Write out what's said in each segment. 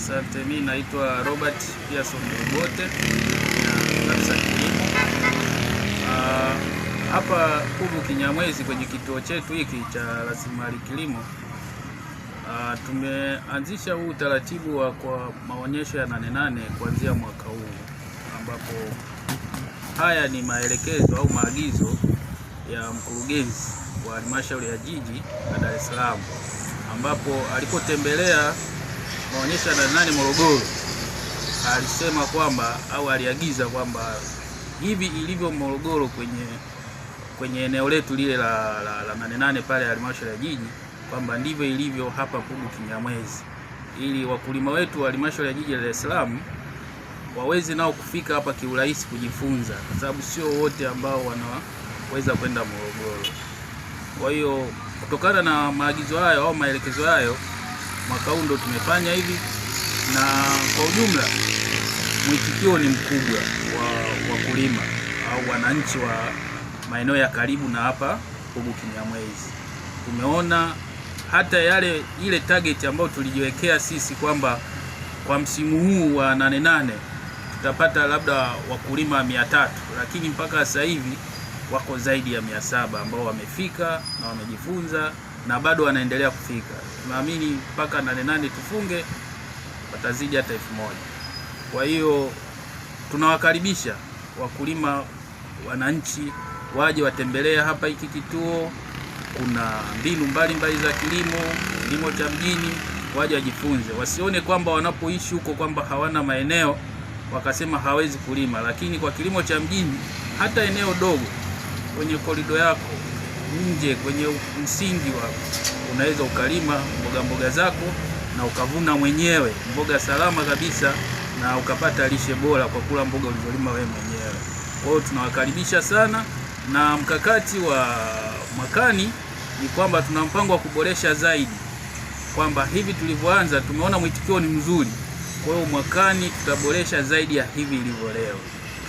Asante, mimi naitwa Robert Pearson Bote na afisa kilimo. Hapa Pugu Kinyamwezi kwenye kituo chetu hiki cha rasilimali kilimo tumeanzisha huu utaratibu wa kwa maonyesho ya Nane Nane kuanzia mwaka huu, ambapo haya ni maelekezo au maagizo ya mkurugenzi wa halmashauri ya jiji la Dar es Salaam, ambapo alipotembelea maonyesho ya Nane Nane Morogoro alisema kwamba au aliagiza kwamba hivi ilivyo Morogoro kwenye eneo letu lile la Nane Nane pale halmashauri ya jiji, kwamba ndivyo ilivyo hapa Pugu Kinyamwezi, ili wakulima wetu wa halmashauri ya jiji la Dar es Salaam waweze nao kufika hapa kiurahisi kujifunza, kwa sababu sio wote ambao wanaweza kwenda Morogoro. Kwa hiyo kutokana na maagizo hayo au maelekezo hayo, mwaka huu ndo tumefanya hivi, na kwa ujumla mwitikio ni mkubwa wa wakulima au wananchi wa maeneo ya karibu na hapa Pugu Kinyamwezi. Tumeona hata ile target ambayo tulijiwekea sisi kwamba kwa msimu huu wa Nane Nane tutapata labda wakulima 300, lakini mpaka sasa hivi wako zaidi ya 700 ambao wamefika na wamejifunza na bado wanaendelea kufika. Tunaamini mpaka Nane Nane tufunge watazidi hata 1000. Kwa hiyo tunawakaribisha wakulima, wananchi waje watembelea hapa hiki kituo. Kuna mbinu mbalimbali za kilimo cha mjini, waje wajifunze. Wasione kwamba wanapoishi huko kwamba hawana maeneo wakasema hawezi kulima, lakini kwa kilimo cha mjini hata eneo dogo kwenye korido yako nje kwenye msingi wako unaweza ukalima mboga zako na ukavuna mwenyewe mboga salama kabisa na ukapata lishe bora kwa kula mboga ulizolima wewe mwenyewe. Kwa hiyo tunawakaribisha sana, na mkakati wa mwakani ni kwamba tuna mpango wa kuboresha zaidi, kwamba hivi tulivyoanza tumeona mwitikio ni mzuri. Kwa hiyo mwakani tutaboresha zaidi ya hivi ilivyo leo.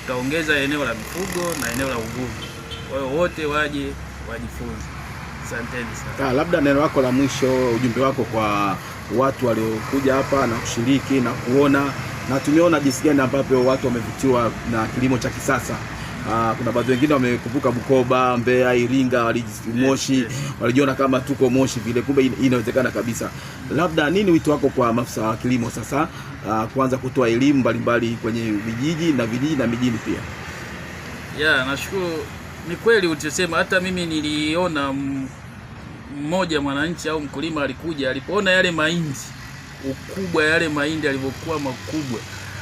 Tutaongeza eneo la mifugo na eneo la uvuvi. Kwa hiyo wote waje wajifunze. Asanteni sana. Labda neno lako la mwisho, ujumbe wako kwa watu waliokuja hapa na kushiriki na kuona, na tumeona jinsi gani ambapo watu wamevutiwa na kilimo cha kisasa. Kuna baadhi wengine wamekumbuka Bukoba, Mbeya, Iringa, Moshi, walijiona kama tuko Moshi vile, kumbe inawezekana kabisa. Labda nini wito wako kwa maafisa wa kilimo sasa kuanza kutoa elimu mbalimbali kwenye vijiji na mijini pia? Nashukuru. Ni kweli ulichosema, hata mimi niliona mmoja mwananchi au mkulima alikuja, alipoona yale mahindi, ukubwa yale mahindi alivyokuwa makubwa,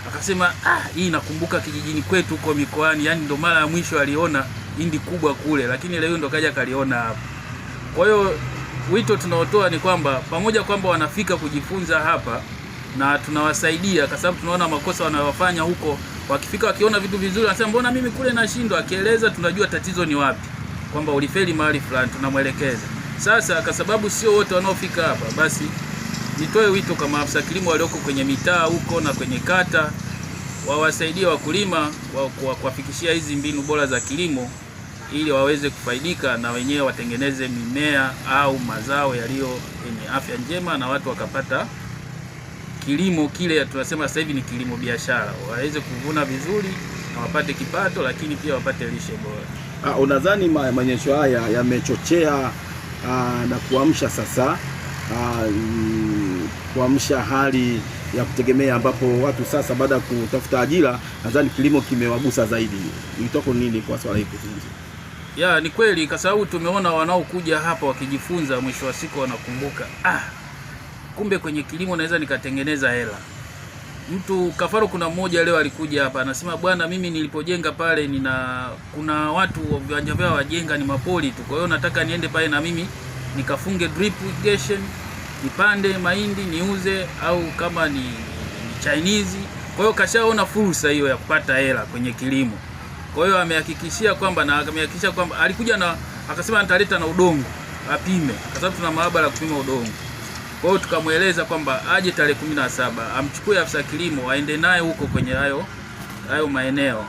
akasema hii nakumbuka kijijini kwetu huko mikoani, yani ndo mara ya mwisho aliona hindi kubwa kule, lakini leo ndo kaja kaliona hapa. Kwa hiyo wito tunaotoa ni kwamba pamoja kwamba wanafika kujifunza hapa na tunawasaidia, kwa sababu tunaona makosa wanayofanya huko, wakifika wakiona vitu vizuri wanasema mbona mimi kule nashindwa, akieleza tunajua tatizo ni wapi, kwamba ulifeli mahali fulani, tunamwelekeza. Sasa kwa sababu sio wote wanaofika hapa, basi nitoe wito kwa maafisa kilimo walioko kwenye mitaa huko na kwenye kata, wawasaidie wakulima kuwafikishia hizi mbinu bora za kilimo, ili waweze kufaidika na wenyewe watengeneze mimea au mazao yaliyo yenye afya njema, na watu wakapata kilimo kile tunasema sasa hivi ni kilimo biashara, waweze kuvuna vizuri na wapate kipato, lakini pia wapate lishe bora. Unadhani maonyesho haya yamechochea na kuamsha sasa kuamsha hali ya kutegemea, ambapo watu sasa baada ya kutafuta ajira, nadhani kilimo kimewagusa zaidi? Nitoko nini kwa swala hili? Ni kweli, kwa sababu tumeona wanaokuja hapa wakijifunza, mwisho wa siku wanakumbuka kumbe kwenye kilimo naweza nikatengeneza hela. Mtu kafaro, kuna mmoja leo alikuja hapa anasema, bwana, mimi nilipojenga pale kuna watu viwanja vyao wajenga ni mapoli tu, kwa hiyo nataka niende pale na mimi nikafunge drip irrigation, nipande mahindi niuze, au kama ni Chinese. Kwa hiyo kashaona fursa hiyo ya kupata hela kwenye kilimo. Kwa hiyo amehakikishia kwamba alikuja na akasema nitaleta na udongo apime, kwa sababu tuna maabara ya kupima udongo. Kwa hiyo tukamweleza kwamba aje tarehe 17 amchukue afisa kilimo aende naye huko kwenye hayo maeneo.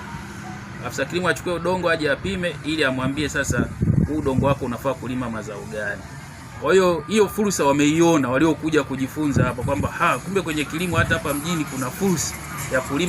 Afisa kilimo achukue udongo aje apime, ili amwambie sasa huu udongo wako unafaa kulima mazao gani. Kwa hiyo fursa wameiona waliokuja kujifunza hapa kwamba kumbe kwenye kilimo hata hapa mjini kuna fursa ya kulima.